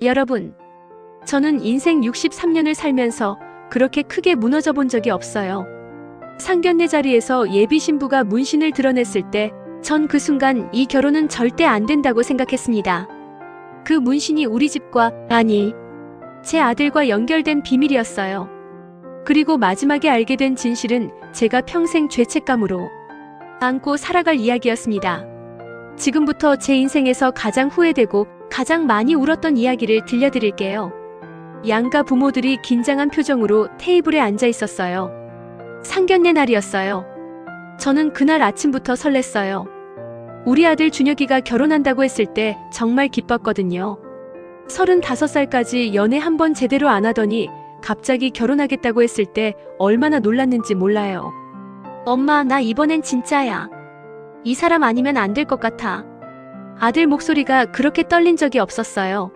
여러분, 저는 인생 63년을 살면서 그렇게 크게 무너져 본 적이 없어요. 상견례 자리에서 예비 신부가 문신을 드러냈을 때 전 그 순간 이 결혼은 절대 안 된다고 생각했습니다. 그 문신이 우리 집과, 아니, 제 아들과 연결된 비밀이었어요. 그리고 마지막에 알게 된 진실은 제가 평생 죄책감으로 안고 살아갈 이야기였습니다. 지금부터 제 인생에서 가장 후회되고 가장 많이 울었던 이야기를 들려드릴게요. 양가 부모들이 긴장한 표정으로 테이블에 앉아 있었어요. 상견례 날이었어요. 저는 그날 아침부터 설렜어요. 우리 아들 준혁이가 결혼한다고 했을 때 정말 기뻤거든요. 35살까지 연애 한 번 제대로 안 하더니 갑자기 결혼하겠다고 했을 때 얼마나 놀랐는지 몰라요. 엄마, 나 이번엔 진짜야. 이 사람 아니면 안 될 것 같아. 아들 목소리가 그렇게 떨린 적이 없었어요.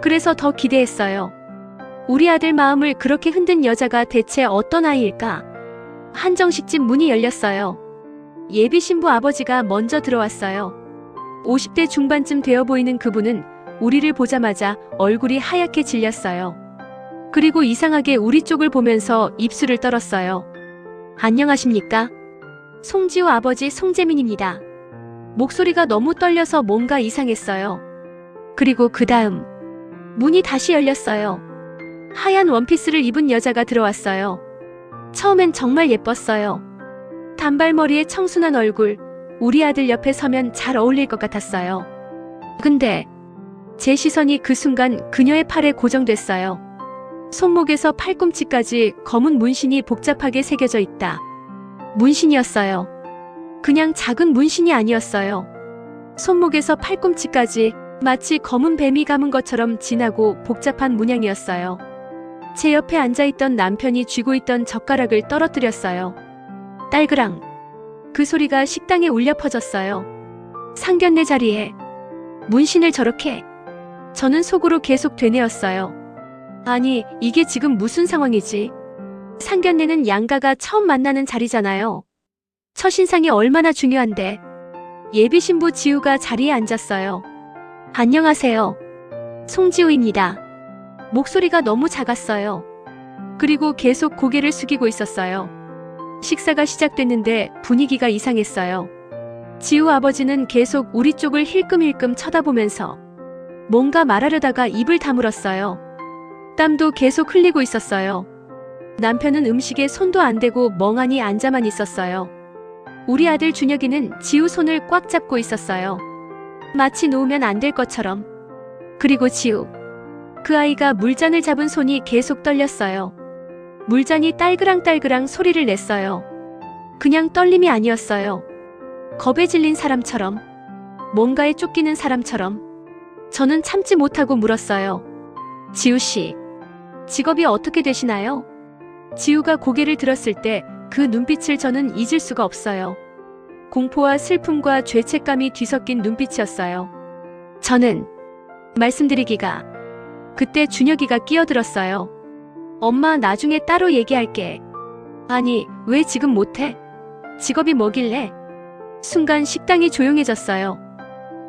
그래서 더 기대했어요. 우리 아들 마음을 그렇게 흔든 여자가 대체 어떤 아이일까? 한정식집 문이 열렸어요. 예비 신부 아버지가 먼저 들어왔어요. 50대 중반쯤 되어 보이는 그분은 우리를 보자마자 얼굴이 하얗게 질렸어요. 그리고 이상하게 우리 쪽을 보면서 입술을 떨었어요. 안녕하십니까? 송지우 아버지 송재민입니다. 목소리가 너무 떨려서 뭔가 이상했어요. 그리고 그 다음 문이 다시 열렸어요. 하얀 원피스를 입은 여자가 들어왔어요. 처음엔 정말 예뻤어요. 단발머리에 청순한 얼굴, 우리 아들 옆에 서면 잘 어울릴 것 같았어요. 근데 제 시선이 그 순간 그녀의 팔에 고정됐어요. 손목에서 팔꿈치까지 검은 문신이 복잡하게 새겨져 있다. 문신이었어요. 그냥 작은 문신이 아니었어요. 손목에서 팔꿈치까지 마치 검은 뱀이 감은 것처럼 진하고 복잡한 문양이었어요. 제 옆에 앉아있던 남편이 쥐고 있던 젓가락을 떨어뜨렸어요. 딸그랑. 그 소리가 식당에 울려 퍼졌어요. 상견례 자리에 문신을 저렇게. 저는 속으로 계속 되뇌었어요. 아니, 이게 지금 무슨 상황이지? 상견례는 양가가 처음 만나는 자리잖아요. 첫인상이 얼마나 중요한데. 예비 신부 지우가 자리에 앉았어요. 안녕하세요. 송지우입니다. 목소리가 너무 작았어요. 그리고 계속 고개를 숙이고 있었어요. 식사가 시작됐는데 분위기가 이상했어요. 지우 아버지는 계속 우리 쪽을 힐끔힐끔 쳐다보면서 뭔가 말하려다가 입을 다물었어요. 땀도 계속 흘리고 있었어요. 남편은 음식에 손도 안 대고 멍하니 앉아만 있었어요. 우리 아들 준혁이는 지우 손을 꽉 잡고 있었어요. 마치 놓으면 안 될 것처럼. 그리고 지우. 그 아이가 물잔을 잡은 손이 계속 떨렸어요. 물잔이 딸그랑딸그랑 소리를 냈어요. 그냥 떨림이 아니었어요. 겁에 질린 사람처럼, 뭔가에 쫓기는 사람처럼. 저는 참지 못하고 물었어요. 지우씨, 직업이 어떻게 되시나요? 지우가 고개를 들었을 때 그 눈빛을 저는 잊을 수가 없어요. 공포와 슬픔과 죄책감이 뒤섞인 눈빛이었어요. 저는 말씀드리기가 그때 준혁이가 끼어들었어요. 엄마, 나중에 따로 얘기할게. 아니, 왜 지금 못해? 직업이 뭐길래? 순간 식당이 조용해졌어요.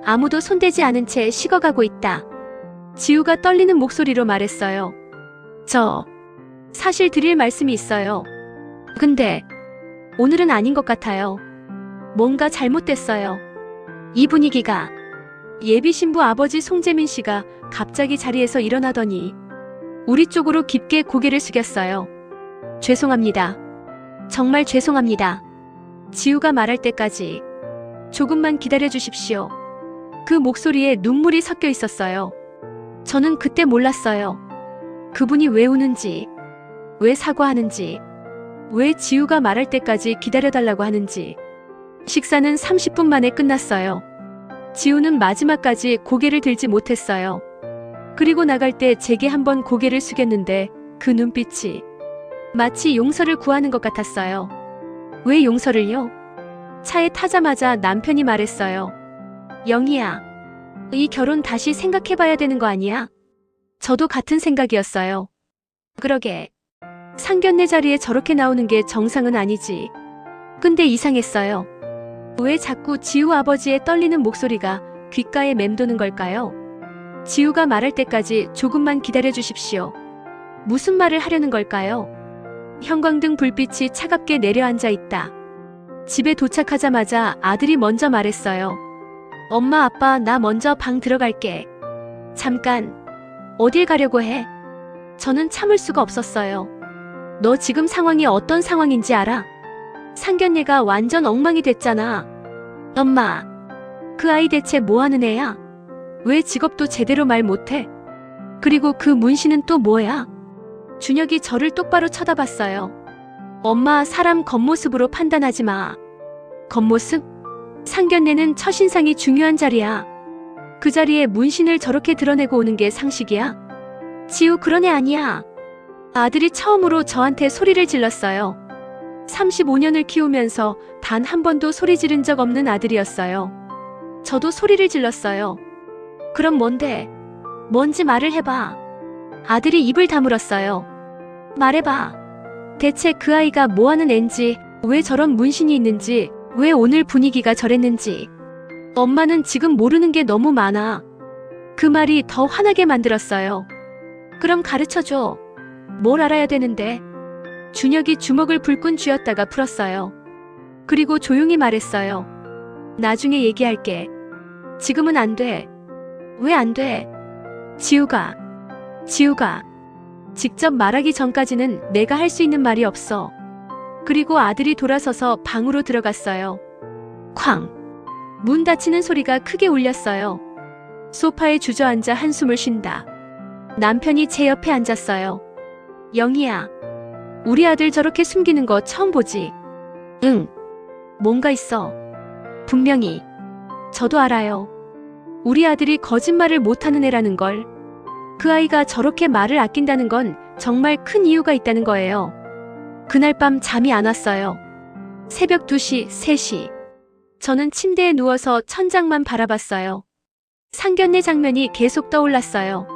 아무도 손대지 않은 채 식어가고 있다. 지우가 떨리는 목소리로 말했어요. 저 사실 드릴 말씀이 있어요. 근데 오늘은 아닌 것 같아요. 뭔가 잘못됐어요. 이 분위기가. 예비 신부 아버지 송재민 씨가 갑자기 자리에서 일어나더니 우리 쪽으로 깊게 고개를 숙였어요. 죄송합니다. 정말 죄송합니다. 지우가 말할 때까지 조금만 기다려 주십시오. 그 목소리에 눈물이 섞여 있었어요. 저는 그때 몰랐어요. 그분이 왜 우는지, 왜 사과하는지, 왜 지우가 말할 때까지 기다려달라고 하는지. 식사는 30분 만에 끝났어요. 지우는 마지막까지 고개를 들지 못했어요. 그리고 나갈 때 제게 한번 고개를 숙였는데 그 눈빛이 마치 용서를 구하는 것 같았어요. 왜 용서를요? 차에 타자마자 남편이 말했어요. 영희야, 이 결혼 다시 생각해봐야 되는 거 아니야? 저도 같은 생각이었어요. 그러게. 상견례 자리에 저렇게 나오는 게 정상은 아니지. 근데 이상했어요. 왜 자꾸 지우 아버지의 떨리는 목소리가 귓가에 맴도는 걸까요? 지우가 말할 때까지 조금만 기다려 주십시오. 무슨 말을 하려는 걸까요? 형광등 불빛이 차갑게 내려앉아 있다. 집에 도착하자마자 아들이 먼저 말했어요. 엄마, 아빠, 나 먼저 방 들어갈게. 잠깐, 어딜 가려고 해? 저는 참을 수가 없었어요. 너 지금 상황이 어떤 상황인지 알아? 상견례가 완전 엉망이 됐잖아. 엄마, 그 아이 대체 뭐 하는 애야? 왜 직업도 제대로 말 못해? 그리고 그 문신은 또 뭐야? 준혁이 저를 똑바로 쳐다봤어요. 엄마, 사람 겉모습으로 판단하지 마. 겉모습? 상견례는 첫인상이 중요한 자리야. 그 자리에 문신을 저렇게 드러내고 오는 게 상식이야? 지우, 그런 애 아니야. 아들이 처음으로 저한테 소리를 질렀어요. 35년을 키우면서 단 한 번도 소리 지른 적 없는 아들이었어요. 저도 소리를 질렀어요. 그럼 뭔데? 뭔지 말을 해봐. 아들이 입을 다물었어요. 말해봐. 대체 그 아이가 뭐하는 앤지, 왜 저런 문신이 있는지, 왜 오늘 분위기가 저랬는지. 엄마는 지금 모르는 게 너무 많아. 그 말이 더 화나게 만들었어요. 그럼 가르쳐줘. 뭘 알아야 되는데? 준혁이 주먹을 불끈 쥐었다가 풀었어요. 그리고 조용히 말했어요. 나중에 얘기할게. 지금은 안 돼. 왜 안 돼? 지우가 직접 말하기 전까지는 내가 할 수 있는 말이 없어. 그리고 아들이 돌아서서 방으로 들어갔어요. 쾅! 문 닫히는 소리가 크게 울렸어요. 소파에 주저앉아 한숨을 쉰다. 남편이 제 옆에 앉았어요. 영희야, 우리 아들 저렇게 숨기는 거 처음 보지? 응. 뭔가 있어. 분명히. 저도 알아요. 우리 아들이 거짓말을 못하는 애라는 걸. 그 아이가 저렇게 말을 아낀다는 건 정말 큰 이유가 있다는 거예요. 그날 밤 잠이 안 왔어요. 새벽 2시, 3시. 저는 침대에 누워서 천장만 바라봤어요. 상견례 장면이 계속 떠올랐어요.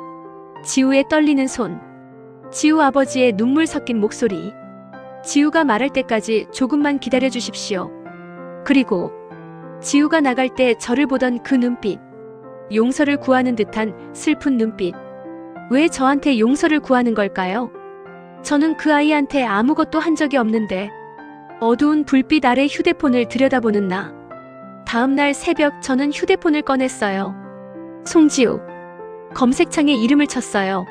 지우의 떨리는 손. 지우 아버지의 눈물 섞인 목소리. 지우가 말할 때까지 조금만 기다려 주십시오. 그리고 지우가 나갈 때 저를 보던 그 눈빛. 용서를 구하는 듯한 슬픈 눈빛. 왜 저한테 용서를 구하는 걸까요? 저는 그 아이한테 아무것도 한 적이 없는데. 어두운 불빛 아래 휴대폰을 들여다보는 나. 다음날 새벽 저는 휴대폰을 꺼냈어요. 송지우. 검색창에 이름을 쳤어요.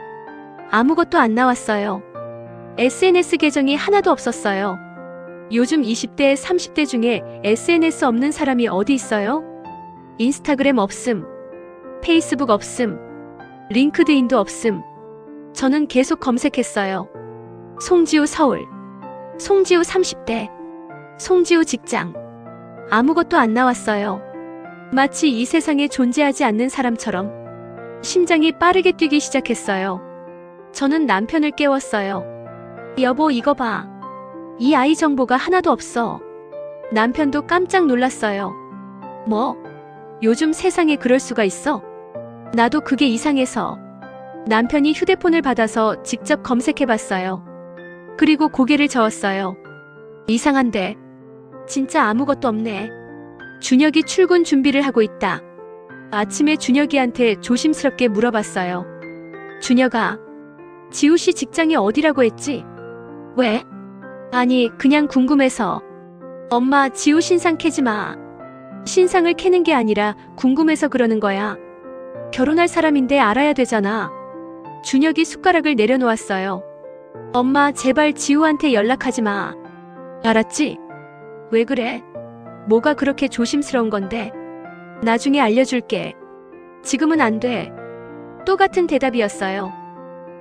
아무것도 안 나왔어요. SNS 계정이 하나도 없었어요. 요즘 20대, 30대 중에 SNS 없는 사람이 어디 있어요? 인스타그램 없음. 페이스북 없음. 링크드인도 없음. 저는 계속 검색했어요. 송지우 서울. 송지우 30대. 송지우 직장. 아무것도 안 나왔어요. 마치 이 세상에 존재하지 않는 사람처럼. 심장이 빠르게 뛰기 시작했어요. 저는 남편을 깨웠어요. 여보, 이거 봐. 이 아이 정보가 하나도 없어. 남편도 깜짝 놀랐어요. 뭐? 요즘 세상에 그럴 수가 있어? 나도 그게 이상해서. 남편이 휴대폰을 받아서 직접 검색해봤어요. 그리고 고개를 저었어요. 이상한데. 진짜 아무것도 없네. 준혁이 출근 준비를 하고 있다. 아침에 준혁이한테 조심스럽게 물어봤어요. 준혁아, 지우 씨 직장이 어디라고 했지? 왜? 아니, 그냥 궁금해서. 엄마, 지우 신상 캐지 마. 신상을 캐는 게 아니라 궁금해서 그러는 거야. 결혼할 사람인데 알아야 되잖아. 준혁이 숟가락을 내려놓았어요. 엄마, 제발 지우한테 연락하지 마. 알았지? 왜 그래? 뭐가 그렇게 조심스러운 건데? 나중에 알려줄게. 지금은 안 돼. 또 같은 대답이었어요.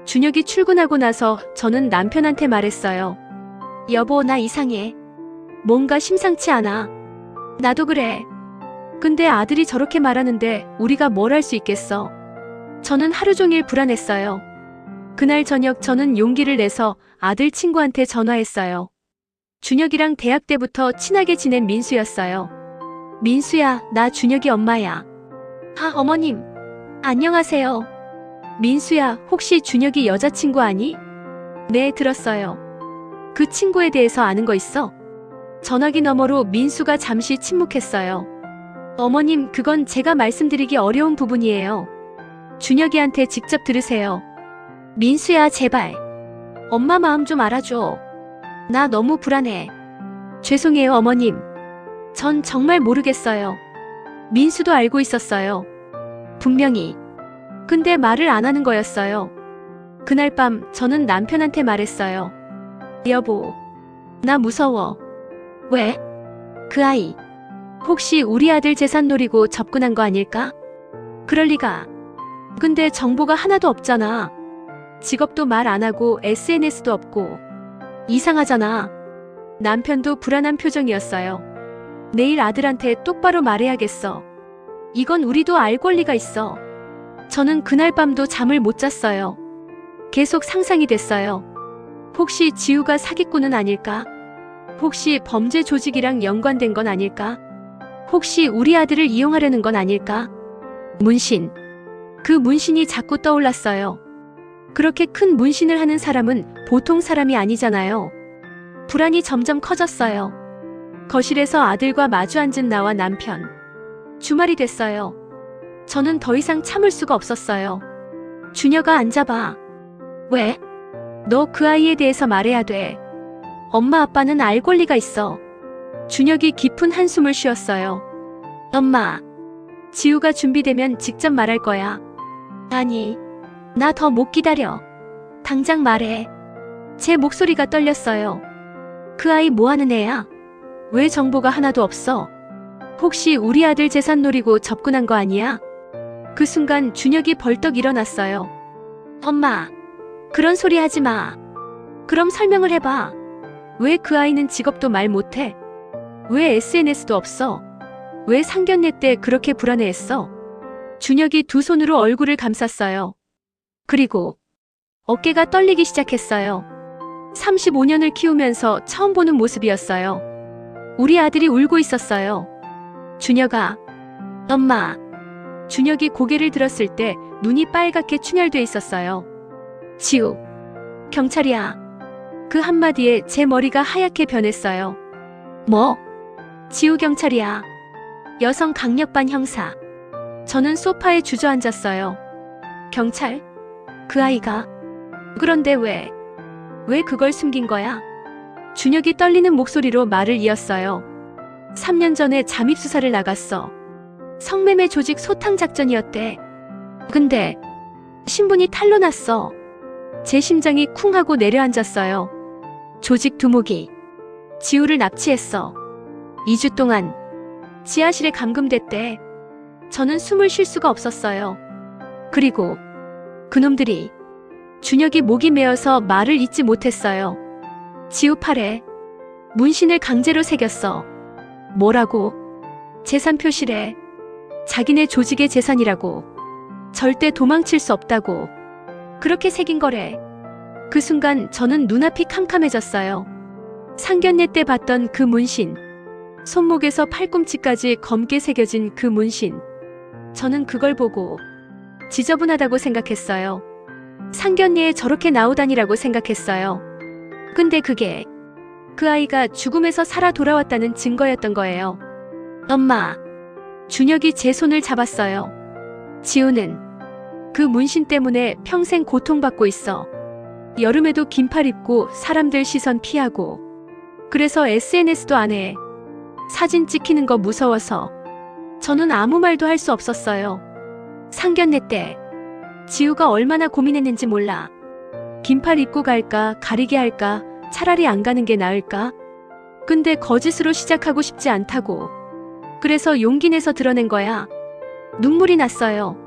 준혁이 출근하고 나서 저는 남편한테 말했어요. 여보, 나 이상해. 뭔가 심상치 않아. 나도 그래. 근데 아들이 저렇게 말하는데 우리가 뭘 할 수 있겠어? 저는 하루 종일 불안했어요. 그날 저녁 저는 용기를 내서 아들 친구한테 전화했어요. 준혁이랑 대학 때부터 친하게 지낸 민수였어요. 민수야, 나 준혁이 엄마야. 아, 어머님. 안녕하세요. 민수야, 혹시 준혁이 여자친구 아니? 네, 들었어요. 그 친구에 대해서 아는 거 있어? 전화기 너머로 민수가 잠시 침묵했어요. 어머님, 그건 제가 말씀드리기 어려운 부분이에요. 준혁이한테 직접 들으세요. 민수야, 제발. 엄마 마음 좀 알아줘. 나 너무 불안해. 죄송해요, 어머님. 전 정말 모르겠어요. 민수도 알고 있었어요. 분명히. 근데 말을 안 하는 거였어요. 그날 밤 저는 남편한테 말했어요. 여보, 나 무서워. 왜? 그 아이. 혹시 우리 아들 재산 노리고 접근한 거 아닐까? 그럴 리가. 근데 정보가 하나도 없잖아. 직업도 말 안 하고 SNS도 없고. 이상하잖아. 남편도 불안한 표정이었어요. 내일 아들한테 똑바로 말해야겠어. 이건 우리도 알 권리가 있어. 저는 그날 밤도 잠을 못 잤어요. 계속 상상이 됐어요. 혹시 지우가 사기꾼은 아닐까? 혹시 범죄 조직이랑 연관된 건 아닐까? 혹시 우리 아들을 이용하려는 건 아닐까? 문신. 그 문신이 자꾸 떠올랐어요. 그렇게 큰 문신을 하는 사람은 보통 사람이 아니잖아요. 불안이 점점 커졌어요. 거실에서 아들과 마주 앉은 나와 남편. 주말이 됐어요. 저는 더 이상 참을 수가 없었어요. 준혁아, 앉아봐. 왜? 너 그 아이에 대해서 말해야 돼. 엄마 아빠는 알 권리가 있어. 준혁이 깊은 한숨을 쉬었어요. 엄마, 지우가 준비되면 직접 말할 거야. 아니, 나 더 못 기다려. 당장 말해. 제 목소리가 떨렸어요. 그 아이 뭐 하는 애야? 왜 정보가 하나도 없어? 혹시 우리 아들 재산 노리고 접근한 거 아니야? 그 순간 준혁이 벌떡 일어났어요. 엄마, 그런 소리 하지 마. 그럼 설명을 해봐. 왜 그 아이는 직업도 말 못해? 왜 SNS도 없어? 왜 상견례 때 그렇게 불안해했어? 준혁이 두 손으로 얼굴을 감쌌어요. 그리고 어깨가 떨리기 시작했어요. 35년을 키우면서 처음 보는 모습이었어요. 우리 아들이 울고 있었어요. 준혁아, 엄마. 준혁이 고개를 들었을 때 눈이 빨갛게 충혈돼 있었어요. 지우, 경찰이야. 그 한마디에 제 머리가 하얗게 변했어요. 뭐? 지우 경찰이야. 여성 강력반 형사. 저는 소파에 주저앉았어요. 경찰? 그 아이가? 그런데 왜 그걸 숨긴 거야? 준혁이 떨리는 목소리로 말을 이었어요. 3년 전에 잠입수사를 나갔어. 성매매 조직 소탕 작전이었대. 근데 신분이 탄로 났어. 제 심장이 쿵 하고 내려앉았어요. 조직 두목이 지우를 납치했어. 2주 동안 지하실에 감금됐대. 저는 숨을 쉴 수가 없었어요. 그리고 그놈들이 준혁이 목이 메어서 말을 잇지 못했어요. 지우 팔에 문신을 강제로 새겼어. 뭐라고? 재산 표시래. 자기네 조직의 재산이라고. 절대 도망칠 수 없다고. 그렇게 새긴 거래. 그 순간 저는 눈앞이 캄캄해졌어요. 상견례 때 봤던 그 문신. 손목에서 팔꿈치까지 검게 새겨진 그 문신. 저는 그걸 보고 지저분하다고 생각했어요. 상견례에 저렇게 나오다니라고 생각했어요. 근데 그게 그 아이가 죽음에서 살아 돌아왔다는 증거였던 거예요. 엄마, 준혁이 제 손을 잡았어요. 지우는 그 문신 때문에 평생 고통받고 있어. 여름에도 긴팔 입고 사람들 시선 피하고. 그래서 SNS도 안 해. 사진 찍히는 거 무서워서. 저는 아무 말도 할 수 없었어요. 상견례 때 지우가 얼마나 고민했는지 몰라. 긴팔 입고 갈까, 가리게 할까, 차라리 안 가는 게 나을까? 근데 거짓으로 시작하고 싶지 않다고. 그래서 용기 내서 드러낸 거야. 눈물이 났어요.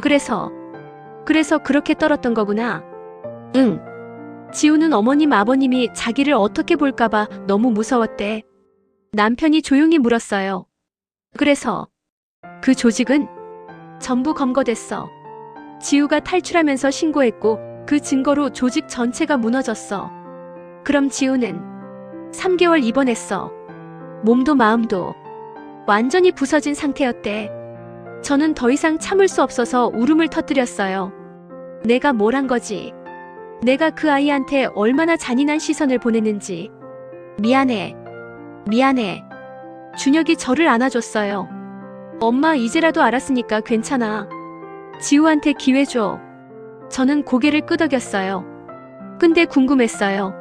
그래서 그렇게 떨었던 거구나. 응. 지우는 어머님 아버님이 자기를 어떻게 볼까봐 너무 무서웠대. 남편이 조용히 물었어요. 그래서 그 조직은 전부 검거됐어. 지우가 탈출하면서 신고했고 그 증거로 조직 전체가 무너졌어. 그럼 지우는 3개월 입원했어. 몸도 마음도 완전히 부서진 상태였대. 저는 더 이상 참을 수 없어서 울음을 터뜨렸어요. 내가 뭘 한 거지? 내가 그 아이한테 얼마나 잔인한 시선을 보냈는지. 미안해. 준혁이 저를 안아줬어요. 엄마, 이제라도 알았으니까 괜찮아. 지우한테 기회 줘. 저는 고개를 끄덕였어요. 근데 궁금했어요.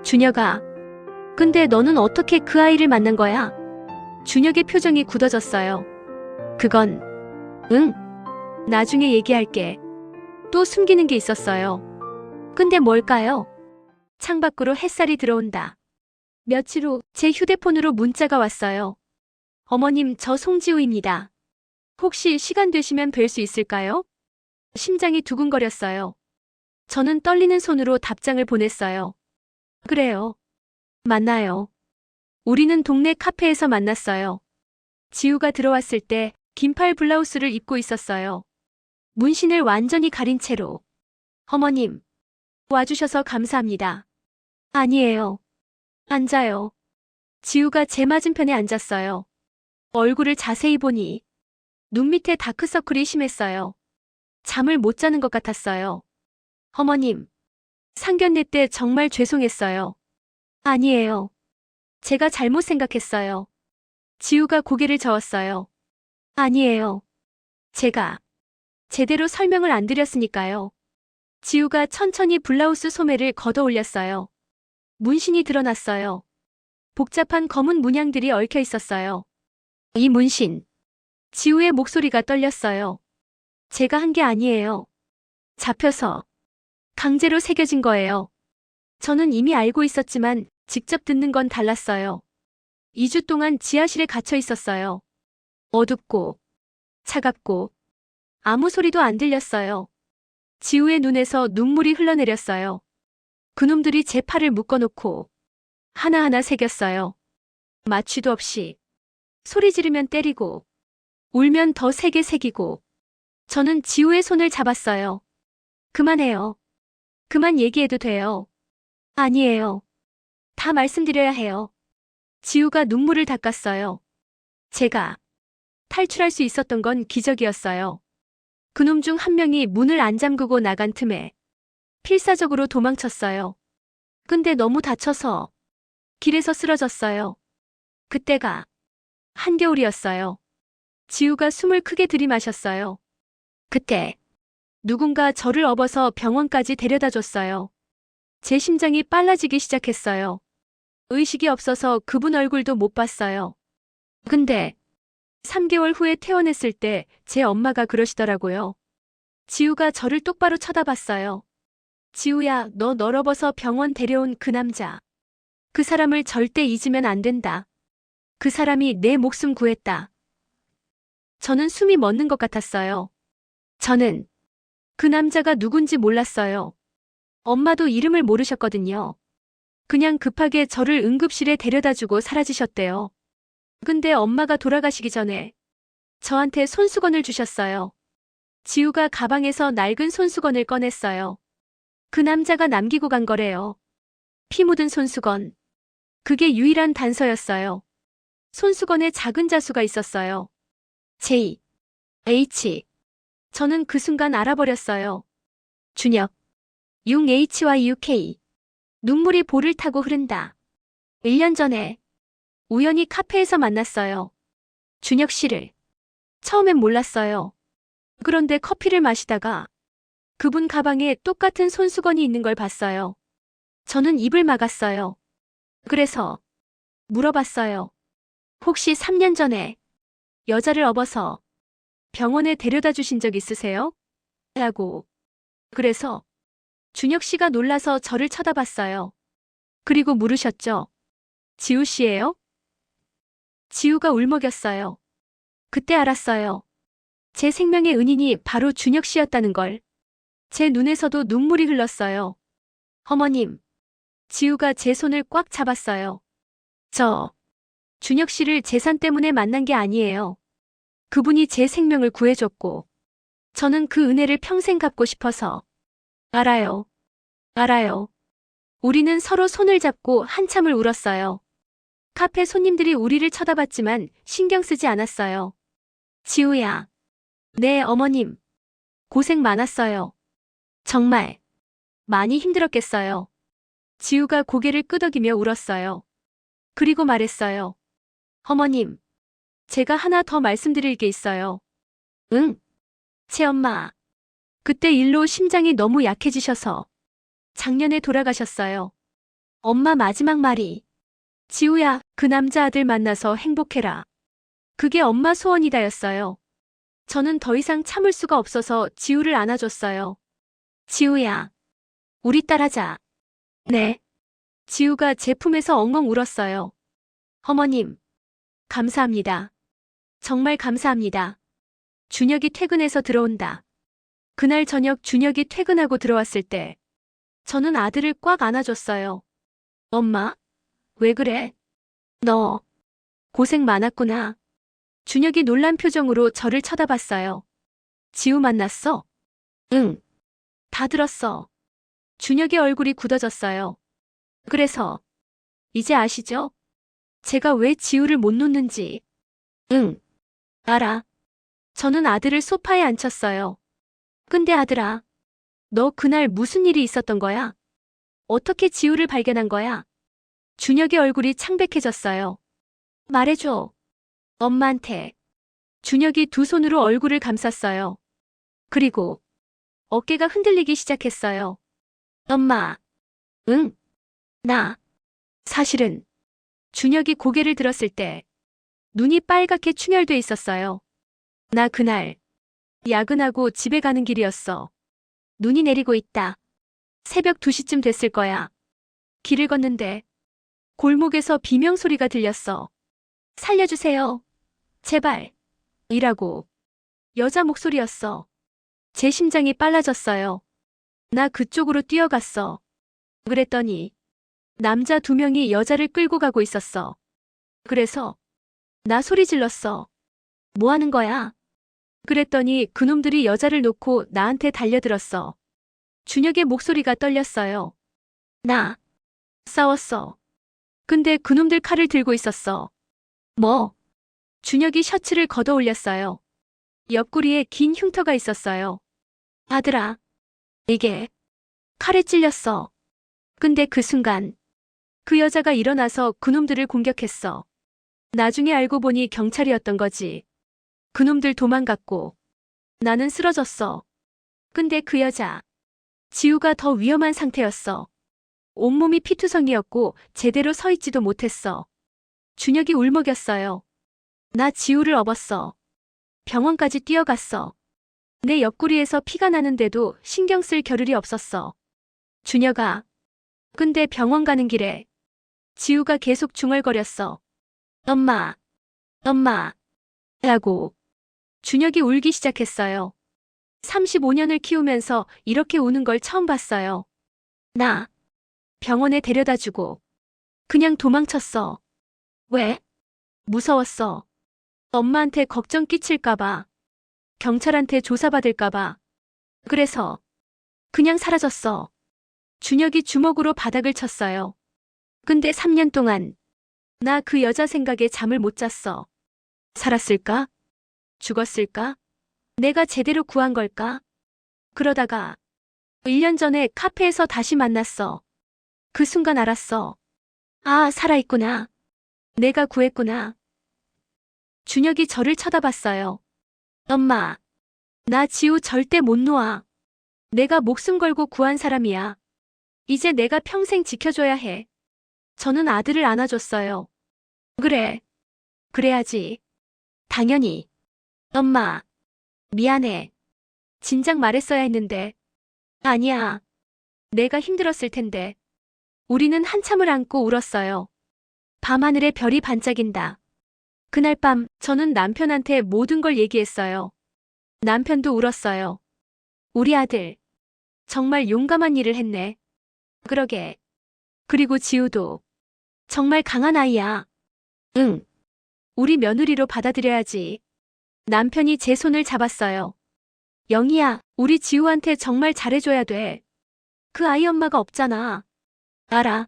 준혁아, 근데 너는 어떻게 그 아이를 만난 거야? 준혁의 표정이 굳어졌어요. 그건, 응, 나중에 얘기할게. 또 숨기는 게 있었어요. 근데 뭘까요? 창밖으로 햇살이 들어온다. 며칠 후 제 휴대폰으로 문자가 왔어요. 어머님, 저 송지우입니다. 혹시 시간 되시면 뵐 수 있을까요? 심장이 두근거렸어요. 저는 떨리는 손으로 답장을 보냈어요. 그래요. 만나요. 우리는 동네 카페에서 만났어요. 지우가 들어왔을 때 긴팔 블라우스를 입고 있었어요. 문신을 완전히 가린 채로. 어머님, 와주셔서 감사합니다. 아니에요. 앉아요. 지우가 제 맞은편에 앉았어요. 얼굴을 자세히 보니 눈 밑에 다크서클이 심했어요. 잠을 못 자는 것 같았어요. 어머님, 상견례 때 정말 죄송했어요. 아니에요. 제가 잘못 생각했어요. 지우가 고개를 저었어요. 아니에요. 제가 제대로 설명을 안 드렸으니까요. 지우가 천천히 블라우스 소매를 걷어 올렸어요. 문신이 드러났어요. 복잡한 검은 문양들이 얽혀 있었어요. 이 문신. 지우의 목소리가 떨렸어요. 제가 한 게 아니에요. 잡혀서 강제로 새겨진 거예요. 저는 이미 알고 있었지만 직접 듣는 건 달랐어요. 2주 동안 지하실에 갇혀 있었어요. 어둡고 차갑고 아무 소리도 안 들렸어요. 지우의 눈에서 눈물이 흘러내렸어요. 그놈들이 제 팔을 묶어놓고 하나하나 새겼어요. 마취도 없이 소리 지르면 때리고 울면 더 세게 새기고. 저는 지우의 손을 잡았어요. 그만해요. 그만 얘기해도 돼요. 아니에요. 다 말씀드려야 해요. 지우가 눈물을 닦았어요. 제가 탈출할 수 있었던 건 기적이었어요. 그놈 중 한 명이 문을 안 잠그고 나간 틈에 필사적으로 도망쳤어요. 근데 너무 다쳐서 길에서 쓰러졌어요. 그때가 한겨울이었어요. 지우가 숨을 크게 들이마셨어요. 그때 누군가 저를 업어서 병원까지 데려다 줬어요. 제 심장이 빨라지기 시작했어요. 의식이 없어서 그분 얼굴도 못 봤어요. 근데 3개월 후에 퇴원했을 때 제 엄마가 그러시더라고요. 지우가 저를 똑바로 쳐다봤어요. 지우야, 너 널어버서 병원 데려온 그 남자. 그 사람을 절대 잊으면 안 된다. 그 사람이 내 목숨 구했다. 저는 숨이 멎는 것 같았어요. 저는 그 남자가 누군지 몰랐어요. 엄마도 이름을 모르셨거든요. 그냥 급하게 저를 응급실에 데려다주고 사라지셨대요. 근데 엄마가 돌아가시기 전에 저한테 손수건을 주셨어요. 지우가 가방에서 낡은 손수건을 꺼냈어요. 그 남자가 남기고 간 거래요. 피 묻은 손수건. 그게 유일한 단서였어요. 손수건에 작은 자수가 있었어요. J, H. 저는 그 순간 알아버렸어요. 준혁. 6HYUK. 눈물이 볼을 타고 흐른다. 1년 전에 우연히 카페에서 만났어요. 준혁 씨를. 처음엔 몰랐어요. 그런데 커피를 마시다가 그분 가방에 똑같은 손수건이 있는 걸 봤어요. 저는 입을 막았어요. 그래서 물어봤어요. 혹시 3년 전에 여자를 업어서 병원에 데려다 주신 적 있으세요? 라고. 그래서 준혁 씨가 놀라서 저를 쳐다봤어요. 그리고 물으셨죠. 지우 씨예요? 지우가 울먹였어요. 그때 알았어요. 제 생명의 은인이 바로 준혁 씨였다는 걸. 제 눈에서도 눈물이 흘렀어요. 어머님. 지우가 제 손을 꽉 잡았어요. 저 준혁 씨를 재산 때문에 만난 게 아니에요. 그분이 제 생명을 구해줬고 저는 그 은혜를 평생 갚고 싶어서. 알아요. 알아요. 우리는 서로 손을 잡고 한참을 울었어요. 카페 손님들이 우리를 쳐다봤지만 신경 쓰지 않았어요. 지우야. 네, 어머님. 고생 많았어요. 정말 많이 힘들었겠어요. 지우가 고개를 끄덕이며 울었어요. 그리고 말했어요. 어머님, 제가 하나 더 말씀드릴 게 있어요. 응? 새엄마. 그때 일로 심장이 너무 약해지셔서 작년에 돌아가셨어요. 엄마 마지막 말이 지우야, 그 남자아들 만나서 행복해라. 그게 엄마 소원이다였어요. 저는 더 이상 참을 수가 없어서 지우를 안아줬어요. 지우야, 우리 딸 하자. 네. 지우가 제 품에서 엉엉 울었어요. 어머님, 감사합니다. 정말 감사합니다. 준혁이 퇴근해서 들어온다. 그날 저녁 준혁이 퇴근하고 들어왔을 때 저는 아들을 꽉 안아줬어요. 엄마, 왜 그래? 너 고생 많았구나. 준혁이 놀란 표정으로 저를 쳐다봤어요. 지우 만났어? 응. 다 들었어. 준혁의 얼굴이 굳어졌어요. 그래서 이제 아시죠? 제가 왜 지우를 못 놓는지. 응. 알아. 저는 아들을 소파에 앉혔어요. 근데 아들아, 너 그날 무슨 일이 있었던 거야? 어떻게 지우를 발견한 거야? 준혁의 얼굴이 창백해졌어요. 말해줘. 엄마한테. 준혁이 두 손으로 얼굴을 감쌌어요. 그리고 어깨가 흔들리기 시작했어요. 엄마. 응. 나. 사실은 준혁이 고개를 들었을 때 눈이 빨갛게 충혈돼 있었어요. 나 그날 야근하고 집에 가는 길이었어. 눈이 내리고 있다. 새벽 2시쯤 됐을 거야. 길을 걷는데 골목에서 비명소리가 들렸어. 살려주세요. 제발. 이라고. 여자 목소리였어. 제 심장이 빨라졌어요. 나 그쪽으로 뛰어갔어. 그랬더니 남자 2명이 여자를 끌고 가고 있었어. 그래서 나 소리 질렀어. 뭐 하는 거야? 그랬더니 그놈들이 여자를 놓고 나한테 달려들었어. 준혁의 목소리가 떨렸어요. 나 싸웠어. 근데 그놈들 칼을 들고 있었어. 뭐? 준혁이 셔츠를 걷어 올렸어요. 옆구리에 긴 흉터가 있었어요. 아들아, 이게 칼에 찔렸어. 근데 그 순간 그 여자가 일어나서 그놈들을 공격했어. 나중에 알고 보니 경찰이었던 거지. 그놈들 도망갔고 나는 쓰러졌어. 근데 그 여자, 지우가 더 위험한 상태였어. 온몸이 피투성이었고 제대로 서 있지도 못했어. 준혁이 울먹였어요. 나 지우를 업었어. 병원까지 뛰어갔어. 내 옆구리에서 피가 나는데도 신경 쓸 겨를이 없었어. 준혁아. 근데 병원 가는 길에 지우가 계속 중얼거렸어. 엄마, 엄마, 라고. 준혁이 울기 시작했어요. 35년을 키우면서 이렇게 우는 걸 처음 봤어요. 나 병원에 데려다주고 그냥 도망쳤어. 왜? 무서웠어. 엄마한테 걱정 끼칠까봐. 경찰한테 조사받을까봐. 그래서 그냥 사라졌어. 준혁이 주먹으로 바닥을 쳤어요. 근데 3년 동안 나 그 여자 생각에 잠을 못 잤어. 살았을까? 죽었을까? 내가 제대로 구한 걸까? 그러다가 1년 전에 카페에서 다시 만났어. 그 순간 알았어. 아, 살아있구나. 내가 구했구나. 준혁이 저를 쳐다봤어요. 엄마, 나 지우 절대 못 놓아. 내가 목숨 걸고 구한 사람이야. 이제 내가 평생 지켜줘야 해. 저는 아들을 안아줬어요. 그래. 그래야지. 당연히. 엄마, 미안해. 진작 말했어야 했는데. 아니야. 내가 힘들었을 텐데. 우리는 한참을 안고 울었어요. 밤하늘에 별이 반짝인다. 그날 밤 저는 남편한테 모든 걸 얘기했어요. 남편도 울었어요. 우리 아들. 정말 용감한 일을 했네. 그러게. 그리고 지우도. 정말 강한 아이야. 응. 우리 며느리로 받아들여야지. 남편이 제 손을 잡았어요. 영희야, 우리 지우한테 정말 잘해줘야 돼. 그 아이 엄마가 없잖아. 알아.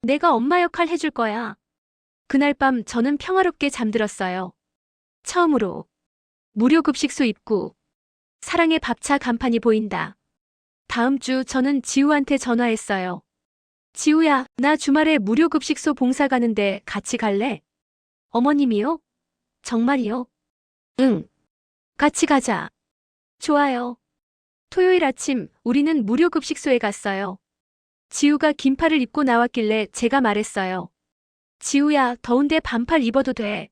내가 엄마 역할 해줄 거야. 그날 밤 저는 평화롭게 잠들었어요. 처음으로 무료 급식소 입구. 사랑의 밥차 간판이 보인다. 다음 주 저는 지우한테 전화했어요. 지우야, 나 주말에 무료 급식소 봉사 가는데 같이 갈래? 어머님이요? 정말이요? 응. 같이 가자. 좋아요. 토요일 아침 우리는 무료 급식소에 갔어요. 지우가 긴팔을 입고 나왔길래 제가 말했어요. 지우야, 더운데 반팔 입어도 돼.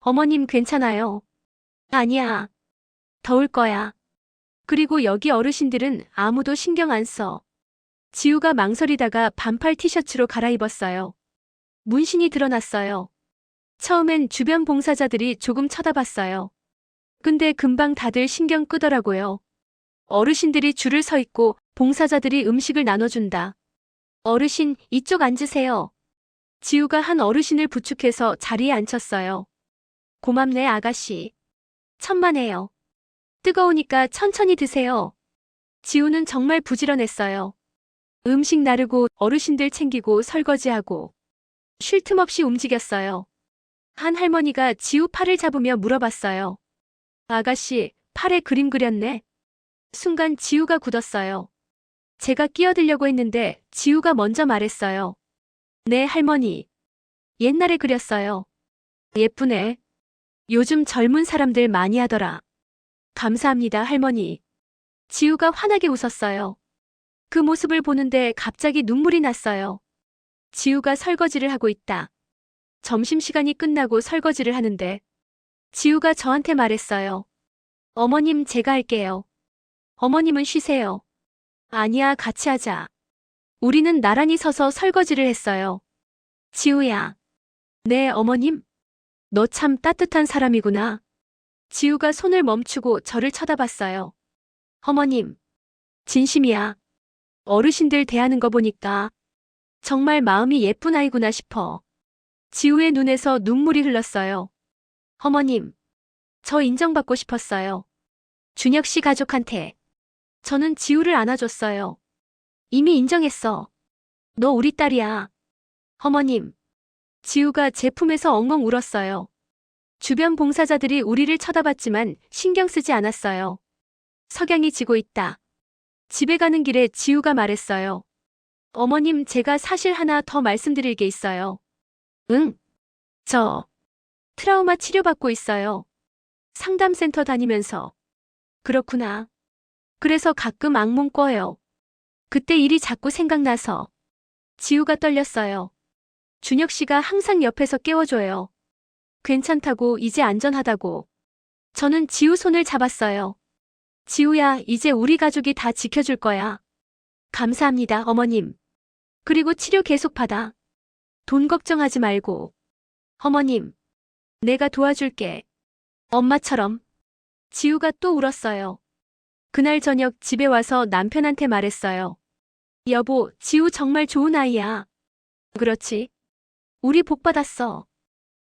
어머님 괜찮아요. 아니야. 더울 거야. 그리고 여기 어르신들은 아무도 신경 안 써. 지우가 망설이다가 반팔 티셔츠로 갈아입었어요. 문신이 드러났어요. 처음엔 주변 봉사자들이 조금 쳐다봤어요. 근데 금방 다들 신경 끄더라고요. 어르신들이 줄을 서 있고 봉사자들이 음식을 나눠준다. 어르신, 이쪽 앉으세요. 지우가 한 어르신을 부축해서 자리에 앉혔어요. 고맙네, 아가씨. 천만에요. 뜨거우니까 천천히 드세요. 지우는 정말 부지런했어요. 음식 나르고 어르신들 챙기고 설거지하고 쉴 틈 없이 움직였어요. 한 할머니가 지우 팔을 잡으며 물어봤어요. 아가씨, 팔에 그림 그렸네. 순간 지우가 굳었어요. 제가 끼어들려고 했는데 지우가 먼저 말했어요. 네, 할머니. 옛날에 그렸어요. 예쁘네. 요즘 젊은 사람들 많이 하더라. 감사합니다, 할머니. 지우가 환하게 웃었어요. 그 모습을 보는데 갑자기 눈물이 났어요. 지우가 설거지를 하고 있다. 점심시간이 끝나고 설거지를 하는데 지우가 저한테 말했어요. 어머님, 제가 할게요. 어머님은 쉬세요. 아니야, 같이 하자. 우리는 나란히 서서 설거지를 했어요. 지우야. 네, 어머님. 너 참 따뜻한 사람이구나. 지우가 손을 멈추고 저를 쳐다봤어요. 어머님. 진심이야. 어르신들 대하는 거 보니까 정말 마음이 예쁜 아이구나 싶어. 지우의 눈에서 눈물이 흘렀어요. 어머님. 저 인정받고 싶었어요. 준혁 씨 가족한테. 저는 지우를 안아줬어요. 이미 인정했어. 너 우리 딸이야. 어머님. 지우가 제 품에서 엉엉 울었어요. 주변 봉사자들이 우리를 쳐다봤지만 신경 쓰지 않았어요. 석양이 지고 있다. 집에 가는 길에 지우가 말했어요. 어머님, 제가 사실 하나 더 말씀드릴 게 있어요. 응? 저 트라우마 치료받고 있어요. 상담센터 다니면서. 그렇구나. 그래서 가끔 악몽 꿔요. 그때 일이 자꾸 생각나서. 지우가 떨렸어요. 준혁 씨가 항상 옆에서 깨워줘요. 괜찮다고, 이제 안전하다고. 저는 지우 손을 잡았어요. 지우야, 이제 우리 가족이 다 지켜줄 거야. 감사합니다, 어머님. 그리고 치료 계속 받아. 돈 걱정하지 말고. 어머님. 내가 도와줄게. 엄마처럼. 지우가 또 울었어요. 그날 저녁 집에 와서 남편한테 말했어요. 여보, 지우 정말 좋은 아이야. 그렇지. 우리 복 받았어.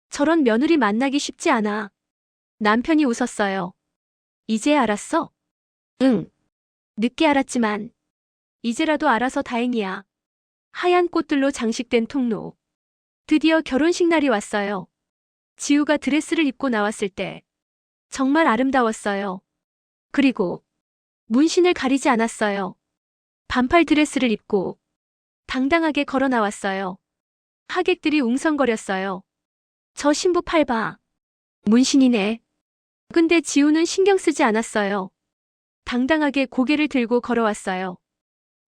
저런 며느리 만나기 쉽지 않아. 남편이 웃었어요. 이제 알았어? 응. 늦게 알았지만 이제라도 알아서 다행이야. 하얀 꽃들로 장식된 통로. 드디어 결혼식 날이 왔어요. 지우가 드레스를 입고 나왔을 때 정말 아름다웠어요. 그리고 문신을 가리지 않았어요. 반팔 드레스를 입고 당당하게 걸어 나왔어요. 하객들이 웅성거렸어요. 저 신부 팔 봐. 문신이네. 근데 지우는 신경 쓰지 않았어요. 당당하게 고개를 들고 걸어왔어요.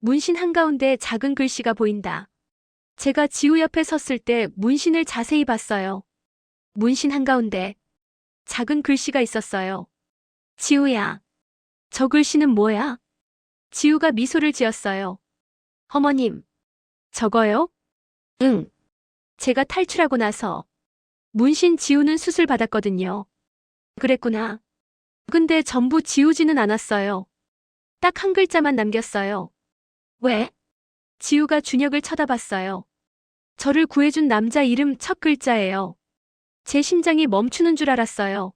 문신 한가운데 작은 글씨가 보인다. 제가 지우 옆에 섰을 때 문신을 자세히 봤어요. 문신 한가운데 작은 글씨가 있었어요. 지우야. 저 글씨는 뭐야? 지우가 미소를 지었어요. 어머님. 저거요? 응. 제가 탈출하고 나서 문신 지우는 수술 받았거든요. 그랬구나. 근데 전부 지우지는 않았어요. 딱 한 글자만 남겼어요. 왜? 지우가 준혁을 쳐다봤어요. 저를 구해준 남자 이름 첫 글자예요. 제 심장이 멈추는 줄 알았어요.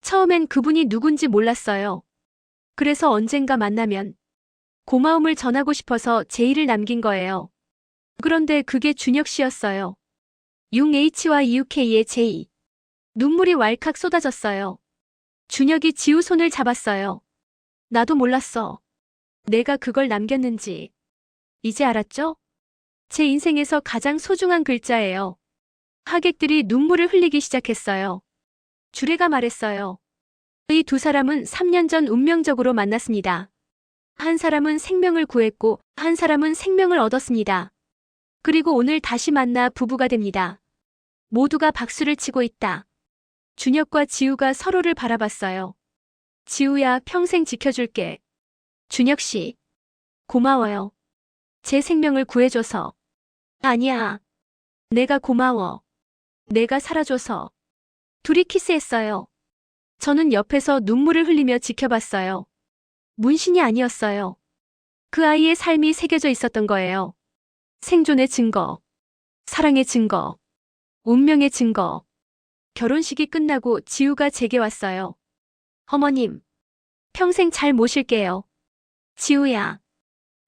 처음엔 그분이 누군지 몰랐어요. 그래서 언젠가 만나면 고마움을 전하고 싶어서 제이를 남긴 거예요. 그런데 그게 준혁 씨였어요. 6H와 EUK의 제이. 눈물이 왈칵 쏟아졌어요. 준혁이 지우 손을 잡았어요. 나도 몰랐어. 내가 그걸 남겼는지. 이제 알았죠? 제 인생에서 가장 소중한 글자예요. 하객들이 눈물을 흘리기 시작했어요. 주례가 말했어요. 이 두 사람은 3년 전 운명적으로 만났습니다. 한 사람은 생명을 구했고 한 사람은 생명을 얻었습니다. 그리고 오늘 다시 만나 부부가 됩니다. 모두가 박수를 치고 있다. 준혁과 지우가 서로를 바라봤어요. 지우야, 평생 지켜줄게. 준혁 씨, 고마워요. 제 생명을 구해줘서. 아니야. 내가 고마워. 내가 살아줘서. 둘이 키스했어요. 저는 옆에서 눈물을 흘리며 지켜봤어요. 문신이 아니었어요. 그 아이의 삶이 새겨져 있었던 거예요. 생존의 증거, 사랑의 증거, 운명의 증거. 결혼식이 끝나고 지우가 제게 왔어요. 어머님, 평생 잘 모실게요. 지우야,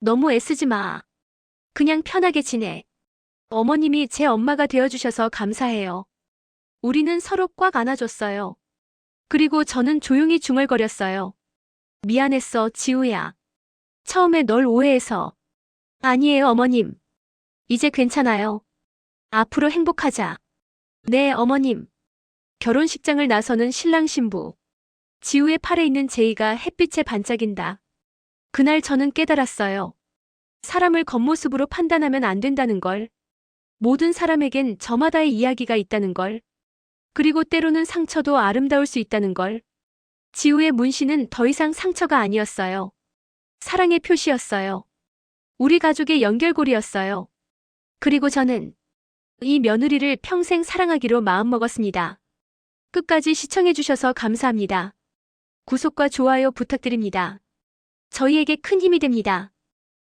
너무 애쓰지 마. 그냥 편하게 지내. 어머님이 제 엄마가 되어주셔서 감사해요. 우리는 서로 꽉 안아줬어요. 그리고 저는 조용히 중얼거렸어요. 미안했어, 지우야. 처음에 널 오해해서. 아니에요, 어머님. 이제 괜찮아요. 앞으로 행복하자. 네, 어머님. 결혼식장을 나서는 신랑 신부. 지우의 팔에 있는 제이가 햇빛에 반짝인다. 그날 저는 깨달았어요. 사람을 겉모습으로 판단하면 안 된다는 걸. 모든 사람에겐 저마다의 이야기가 있다는 걸. 그리고 때로는 상처도 아름다울 수 있다는 걸. 지우의 문신은 더 이상 상처가 아니었어요. 사랑의 표시였어요. 우리 가족의 연결고리였어요. 그리고 저는 이 며느리를 평생 사랑하기로 마음먹었습니다. 끝까지 시청해주셔서 감사합니다. 구독과 좋아요 부탁드립니다. 저희에게 큰 힘이 됩니다.